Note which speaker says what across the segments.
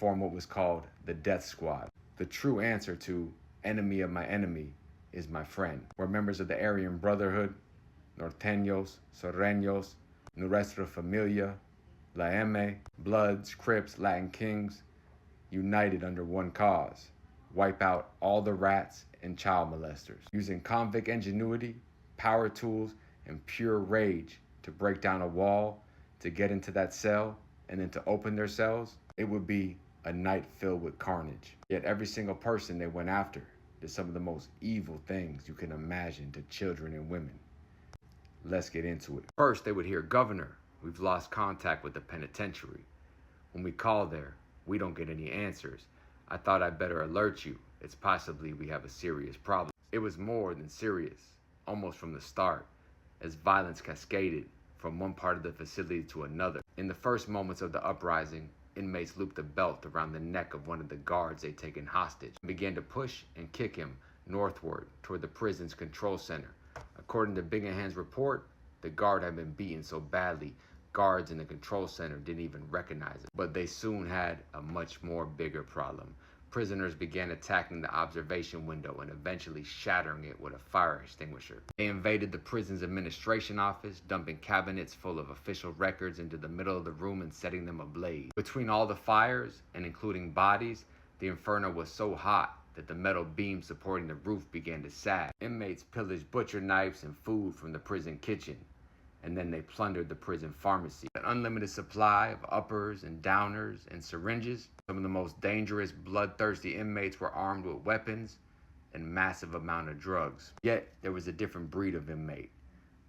Speaker 1: formed what was called the Death Squad. The true answer to enemy of my enemy is my friend, where members of the Aryan Brotherhood, Norteños, Sureños, Nuestra Familia, La M, Bloods, Crips, Latin Kings, united under one cause: wipe out all the rats and child molesters. Using convict ingenuity, power tools, and pure rage to break down a wall, to get into that cell, and then to open their cells, it would be a night filled with carnage. Yet every single person they went after did some of the most evil things you can imagine to children and women. Let's get into it. First, they would hear, "Governor, we've lost contact with the penitentiary. When we call there, we don't get any answers. I thought I'd better alert you. It's possibly we have a serious problem." It was more than serious, almost from the start, as violence cascaded from one part of the facility to another. In the first moments of the uprising, inmates looped a belt around the neck of one of the guards they'd taken hostage and began to push and kick him northward toward the prison's control center. According to Bingham's report, the guard had been beaten so badly, guards in the control center didn't even recognize it. But they soon had a much more bigger problem. Prisoners began attacking the observation window and eventually shattering it with a fire extinguisher. They invaded the prison's administration office, dumping cabinets full of official records into the middle of the room and setting them ablaze. Between all the fires, and including bodies, the inferno was so hot that the metal beams supporting the roof began to sag. Inmates pillaged butcher knives and food from the prison kitchen, and then they plundered the prison pharmacy. An unlimited supply of uppers and downers and syringes. Some of the most dangerous, bloodthirsty inmates were armed with weapons and massive amount of drugs. Yet, there was a different breed of inmate.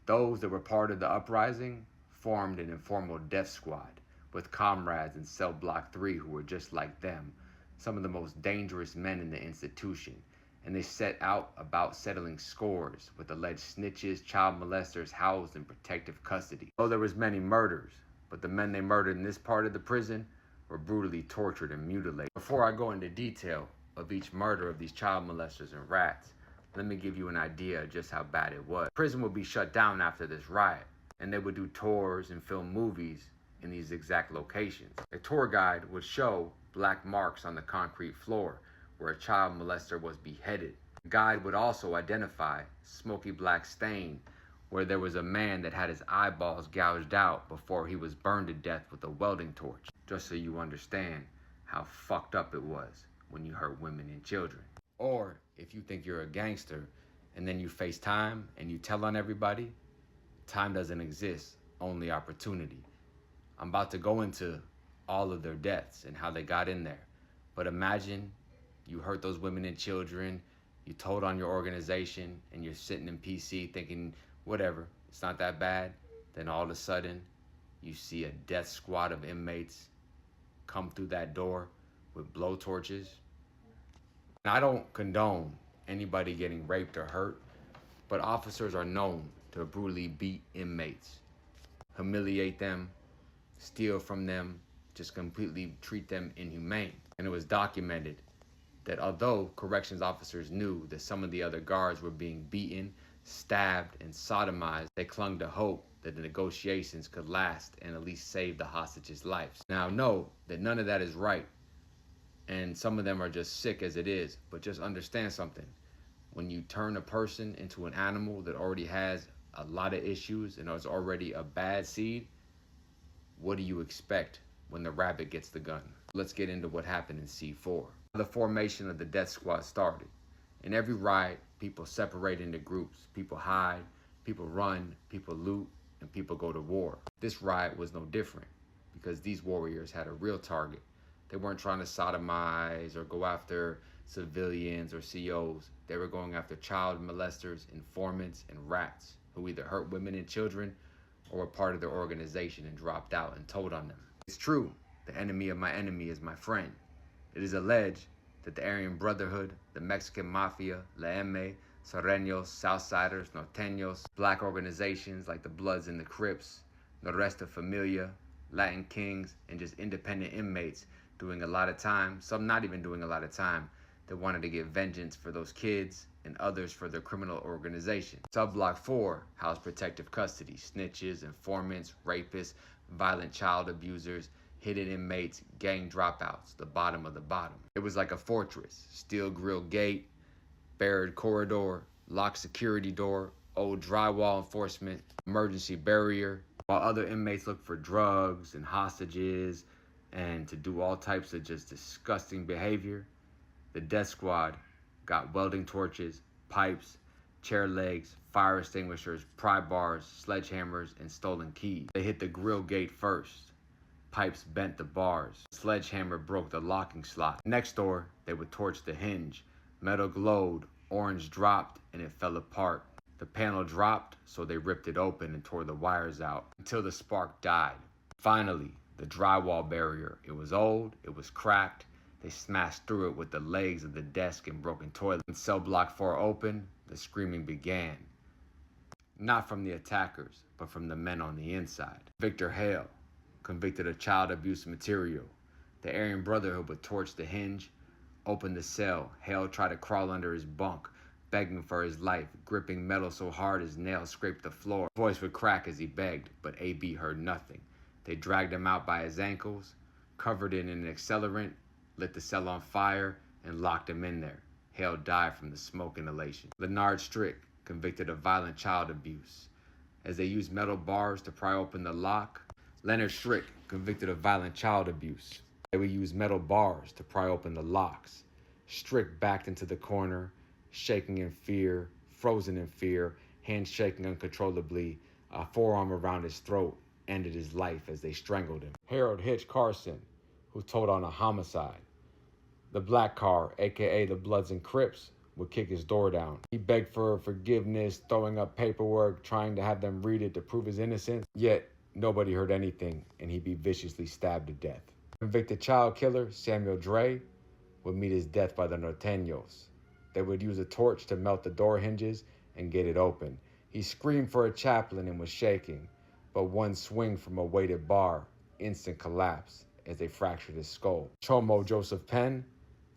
Speaker 1: Those that were part of the uprising formed an informal death squad with comrades in cell block 3 who were just like them, some of the most dangerous men in the institution, and they set out about settling scores with alleged snitches, child molesters housed in protective custody. Though there was many murders, but the men they murdered in this part of the prison were brutally tortured and mutilated. Before I go into detail of each murder of these child molesters and rats, let me give you an idea of just how bad it was. Prison would be shut down after this riot, and they would do tours and film movies in these exact locations. A tour guide would show black marks on the concrete floor where a child molester was beheaded. The guide would also identify smoky black stain where there was a man that had his eyeballs gouged out before he was burned to death with a welding torch, just so you understand how fucked up it was when you hurt women and children. Or if you think you're a gangster and then you face time and you tell on everybody, time doesn't exist, only opportunity. I'm about to go into all of their deaths and how they got in there. But imagine you hurt those women and children, you told on your organization, and you're sitting in PC thinking, whatever, it's not that bad. Then all of a sudden, you see a death squad of inmates come through that door with blowtorches. And I don't condone anybody getting raped or hurt, but officers are known to brutally beat inmates, humiliate them, steal from them, just completely treat them inhumane. And it was documented that although corrections officers knew that some of the other guards were being beaten, stabbed, and sodomized, they clung to hope that the negotiations could last and at least save the hostages' lives. Now, know that none of that is right, and some of them are just sick as it is, but just understand something. When you turn a person into an animal that already has a lot of issues and is already a bad seed, what do you expect when the rabbit gets the gun? Let's get into what happened in C4. The formation of the death squad started. In every riot, people separate into groups. People hide, people run, people loot, and people go to war. This riot was no different because these warriors had a real target. They weren't trying to sodomize or go after civilians or COs. They were going after child molesters, informants, and rats who either hurt women and children or were part of their organization and dropped out and told on them. It's true, the enemy of my enemy is my friend. It is alleged that the Aryan Brotherhood, the Mexican Mafia, La M, Sureños, Southsiders, Norteños, black organizations like the Bloods and the Crips, Nuestra Familia, Latin Kings, and just independent inmates doing a lot of time, some not even doing a lot of time, that wanted to get vengeance for those kids and others for their criminal organization. Subblock 4 housed protective custody, snitches, informants, rapists, violent child abusers, hidden inmates, gang dropouts, the bottom of the bottom. It was like a fortress, steel grille gate, barred corridor, locked security door, old drywall enforcement, emergency barrier, while other inmates looked for drugs and hostages and to do all types of just disgusting behavior. The death squad got welding torches, pipes, chair legs, fire extinguishers, pry bars, sledgehammers, and stolen keys. They hit the grill gate first. Pipes bent the bars. Sledgehammer broke the locking slot. Next door, they would torch the hinge. Metal glowed, orange dropped, and it fell apart. The panel dropped, so they ripped it open and tore the wires out until the spark died. Finally, the drywall barrier. It was old, it was cracked. They smashed through it with the legs of the desk and broken toilet. When cell block 4 opened, the screaming began. Not from the attackers, but from the men on the inside. Victor Hale, convicted of child abuse material. The Aryan Brotherhood would torch the hinge, open the cell. Hale tried to crawl under his bunk, begging for his life, gripping metal so hard his nails scraped the floor. His voice would crack as he begged, but AB heard nothing. They dragged him out by his ankles, covered it in an accelerant, lit the cell on fire, and locked him in there. Hale died from the smoke inhalation. Leonard Strick, convicted of violent child abuse. As they used metal bars to pry open the lock, Leonard Strick, convicted of violent child abuse. They would use metal bars to pry open the locks. Strick backed into the corner, shaking in fear, frozen in fear, hands shaking uncontrollably, a forearm around his throat, ended his life as they strangled him. Harold Hitch Carson, who told on a homicide. The Black Car, aka the Bloods and Crips, would kick his door down. He begged for forgiveness, throwing up paperwork, trying to have them read it to prove his innocence. Yet, nobody heard anything, and he'd be viciously stabbed to death. Convicted child killer Samuel Dre would meet his death by the Norteños. They would use a torch to melt the door hinges and get it open. He screamed for a chaplain and was shaking, but one swing from a weighted bar, instant collapse as they fractured his skull. Chomo Joseph Penn,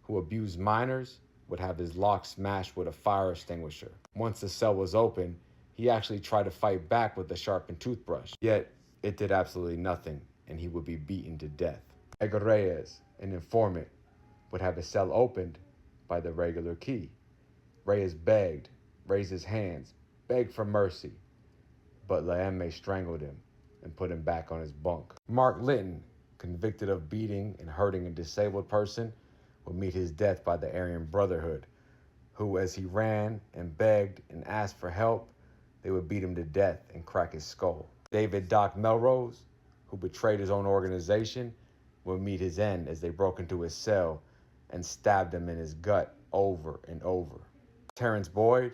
Speaker 1: who abused minors, would have his lock smashed with a fire extinguisher. Once the cell was open, he actually tried to fight back with a sharpened toothbrush. Yet, it did absolutely nothing, and he would be beaten to death. Edgar Reyes, an informant, would have his cell opened by the regular key. Reyes begged, raised his hands, begged for mercy, but Laeme strangled him and put him back on his bunk. Mark Litton, convicted of beating and hurting a disabled person, would meet his death by the Aryan Brotherhood, who, as he ran and begged and asked for help, they would beat him to death and crack his skull. David Doc Melrose, who betrayed his own organization, would meet his end as they broke into his cell and stabbed him in his gut over and over. Terrence Boyd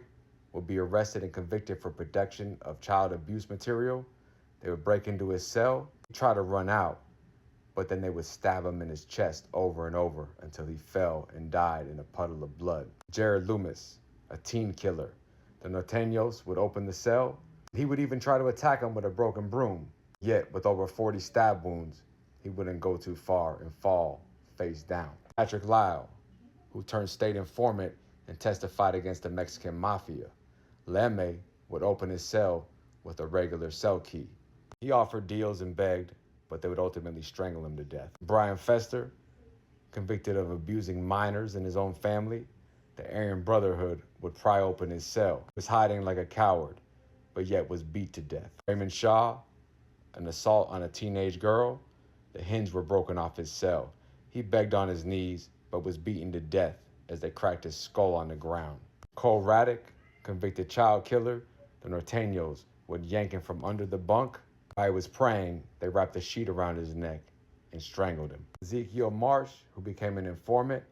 Speaker 1: would be arrested and convicted for production of child abuse material. They would break into his cell, try to run out, but then they would stab him in his chest over and over until he fell and died in a puddle of blood. Jared Loomis, a teen killer. The Norteños would open the cell. He would even try to attack him with a broken broom. Yet, with over 40 stab wounds, he wouldn't go too far and fall face down. Patrick Lyle, who turned state informant and testified against the Mexican mafia. Lemme would open his cell with a regular cell key. He offered deals and begged, but they would ultimately strangle him to death. Brian Fester, convicted of abusing minors in his own family, the Aryan Brotherhood would pry open his cell. He was hiding like a coward, but yet was beat to death. Raymond Shaw, an assault on a teenage girl, the hinges were broken off his cell. He begged on his knees, but was beaten to death as they cracked his skull on the ground. Cole Raddick, convicted child killer, the Norteños would yank him from under the bunk. While he was praying, they wrapped a sheet around his neck and strangled him. Ezekiel Marsh, who became an informant,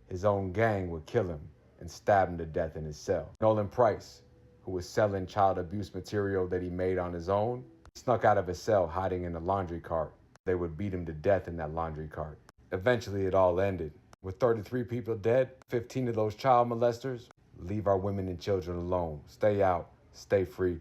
Speaker 1: his own gang would kill him and stab him to death in his cell. Nolan Price, who was selling child abuse material that he made on his own, snuck out of his cell hiding in a laundry cart. They would beat him to death in that laundry cart. Eventually, it all ended. With 33 people dead, 15 of those child molesters, leave our women and children alone. Stay out, stay free.